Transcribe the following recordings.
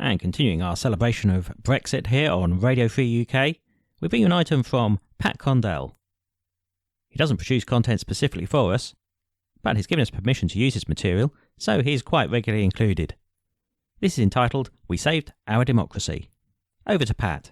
And continuing our celebration of Brexit here on Radio Free UK, we bring you an item from Pat Condell. He doesn't produce content specifically for us, but he's given us permission to use his material, so he's quite regularly included. This is entitled, We Saved Our Democracy. Over to Pat.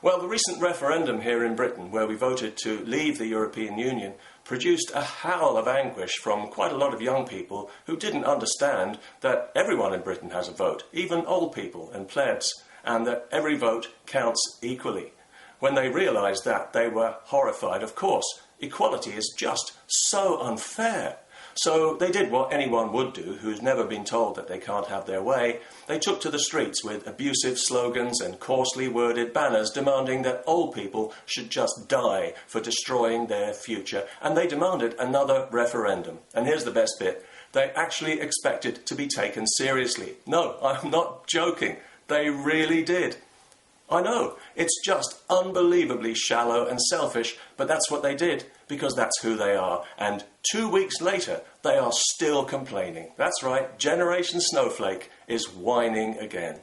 Well, the recent referendum here in Britain, where we voted to leave the European Union, produced a howl of anguish from quite a lot of young people who didn't understand that everyone in Britain has a vote, even old people and plebs, and that every vote counts equally. When they realised that, they were horrified. Of course, equality is just so unfair. So they did what anyone would do who's never been told that they can't have their way. They took to the streets with abusive slogans and coarsely worded banners demanding that old people should just die for destroying their future. And they demanded another referendum. And here's the best bit. They actually expected to be taken seriously. No, I'm not joking. They really did. I know, it's just unbelievably shallow and selfish, but that's what they did, because that's who they are. And 2 weeks later, they are still complaining. That's right, Generation Snowflake is whining again.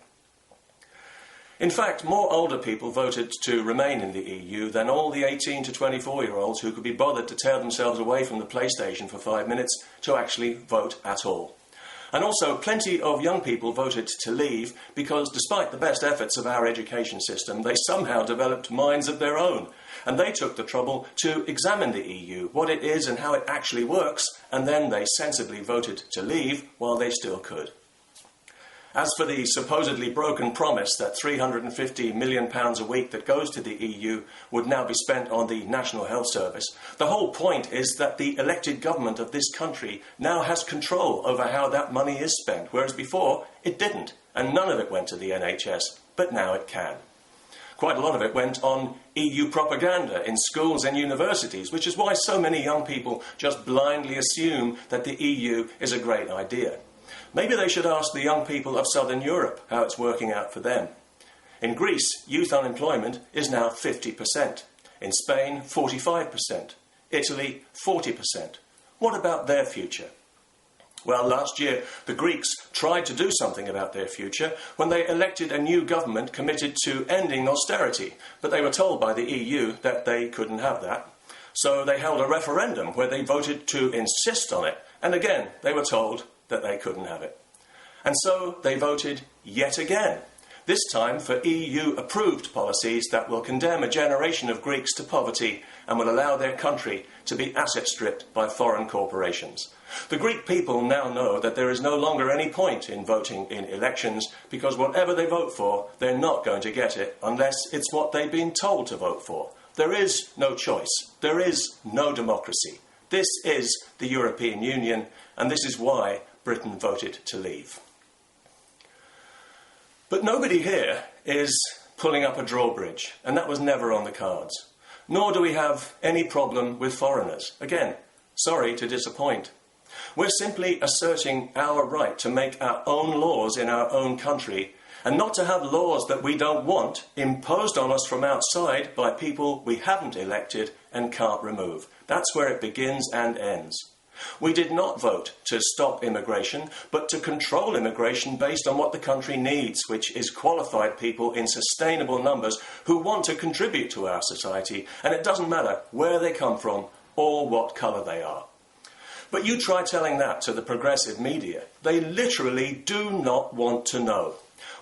In fact, more older people voted to remain in the EU than all the 18 to 24-year-olds who could be bothered to tear themselves away from the PlayStation for 5 minutes to actually vote at all. And also, plenty of young people voted to leave because, despite the best efforts of our education system, they somehow developed minds of their own. And they took the trouble to examine the EU, what it is and how it actually works, and then they sensibly voted to leave while they still could. As for the supposedly broken promise that £350 million a week that goes to the EU would now be spent on the National Health Service, the whole point is that the elected government of this country now has control over how that money is spent, whereas before it didn't, and none of it went to the NHS, but now it can. Quite a lot of it went on EU propaganda in schools and universities, which is why so many young people just blindly assume that the EU is a great idea. Maybe they should ask the young people of Southern Europe how it's working out for them. In Greece, youth unemployment is now 50%. In Spain, 45%. Italy, 40%. What about their future? Well, last year, the Greeks tried to do something about their future when they elected a new government committed to ending austerity, but they were told by the EU that they couldn't have that. So they held a referendum where they voted to insist on it, and again, they were told that they couldn't have it. And so they voted yet again, this time for EU-approved policies that will condemn a generation of Greeks to poverty and will allow their country to be asset-stripped by foreign corporations. The Greek people now know that there is no longer any point in voting in elections because whatever they vote for, they're not going to get it unless it's what they've been told to vote for. There is no choice. There is no democracy. This is the European Union, and this is why Britain voted to leave. But nobody here is pulling up a drawbridge, and that was never on the cards. Nor do we have any problem with foreigners. Again, sorry to disappoint. We're simply asserting our right to make our own laws in our own country, and not to have laws that we don't want imposed on us from outside by people we haven't elected and can't remove. That's where it begins and ends. We did not vote to stop immigration, but to control immigration based on what the country needs, which is qualified people in sustainable numbers who want to contribute to our society, and it doesn't matter where they come from or what colour they are. But you try telling that to the progressive media. They literally do not want to know.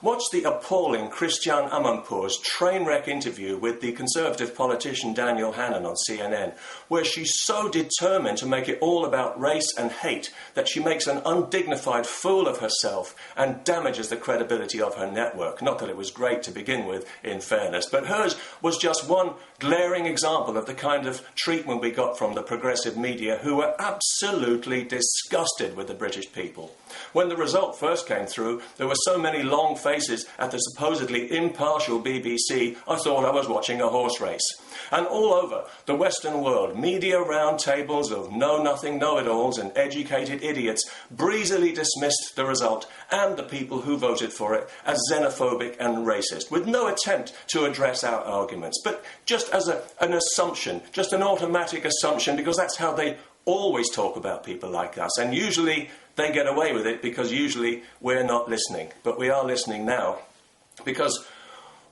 Watch the appalling Christiane Amanpour's train wreck interview with the Conservative politician Daniel Hannan on CNN, where she's so determined to make it all about race and hate that she makes an undignified fool of herself and damages the credibility of her network. Not that it was great to begin with, in fairness, but hers was just one glaring example of the kind of treatment we got from the progressive media, who were absolutely disgusted with the British people. When the result first came through, there were so many long faces at the supposedly impartial BBC, I thought I was watching a horse race. And all over the Western world, media roundtables of know-nothing know-it-alls and educated idiots breezily dismissed the result and the people who voted for it as xenophobic and racist, with no attempt to address our arguments, but just as an assumption, just an automatic assumption, because that's how they always talk about people like us, and usually they get away with it because usually we're not listening. But we are listening now. Because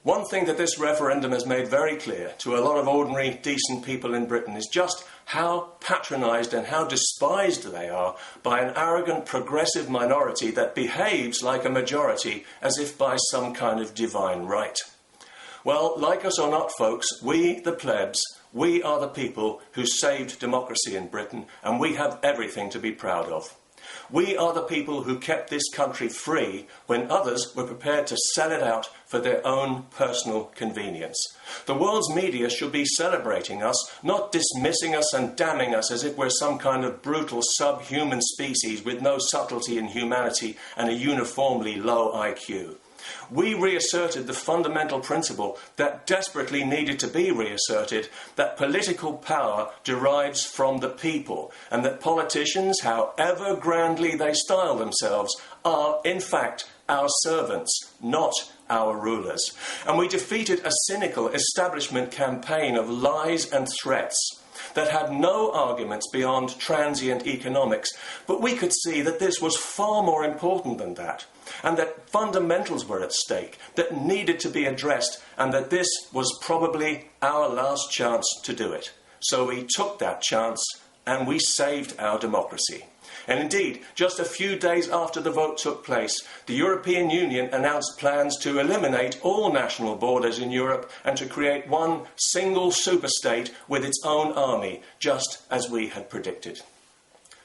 one thing that this referendum has made very clear to a lot of ordinary, decent people in Britain is just how patronised and how despised they are by an arrogant, progressive minority that behaves like a majority as if by some kind of divine right. Well, like us or not, folks, we, the plebs, we are the people who saved democracy in Britain, and we have everything to be proud of. We are the people who kept this country free when others were prepared to sell it out for their own personal convenience. The world's media should be celebrating us, not dismissing us and damning us as if we're some kind of brutal subhuman species with no subtlety in humanity and a uniformly low IQ. We reasserted the fundamental principle that desperately needed to be reasserted, that political power derives from the people, and that politicians, however grandly they style themselves, are, in fact, our servants, not our rulers. And we defeated a cynical establishment campaign of lies and threats that had no arguments beyond transient economics, but we could see that this was far more important than that, and that fundamentals were at stake that needed to be addressed, and that this was probably our last chance to do it. So we took that chance and we saved our democracy. And indeed, just a few days after the vote took place, the European Union announced plans to eliminate all national borders in Europe and to create one single superstate with its own army, just as we had predicted.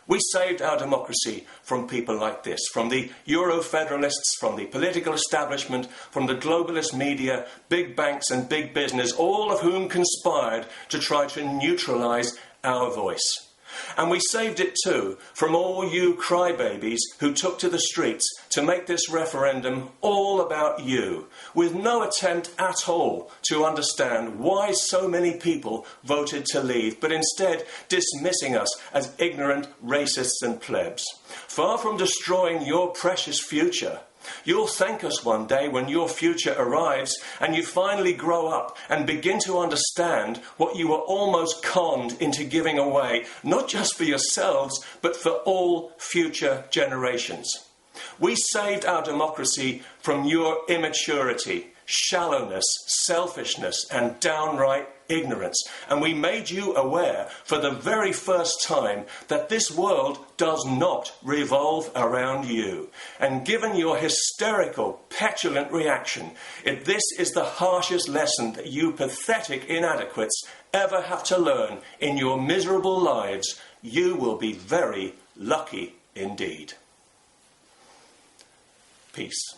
We saved our democracy from people like this, from the Euro-federalists, from the political establishment, from the globalist media, big banks and big business, all of whom conspired to try to neutralise our voice. And we saved it too from all you crybabies who took to the streets to make this referendum all about you, with no attempt at all to understand why so many people voted to leave, but instead dismissing us as ignorant racists and plebs. Far from destroying your precious future, you'll thank us one day when your future arrives and you finally grow up and begin to understand what you were almost conned into giving away, not just for yourselves, but for all future generations. We saved our democracy from your immaturity, shallowness, selfishness, and downright ignorance. And we made you aware for the very first time that this world does not revolve around you. And given your hysterical, petulant reaction, if this is the harshest lesson that you pathetic inadequates ever have to learn in your miserable lives, you will be very lucky indeed. Peace.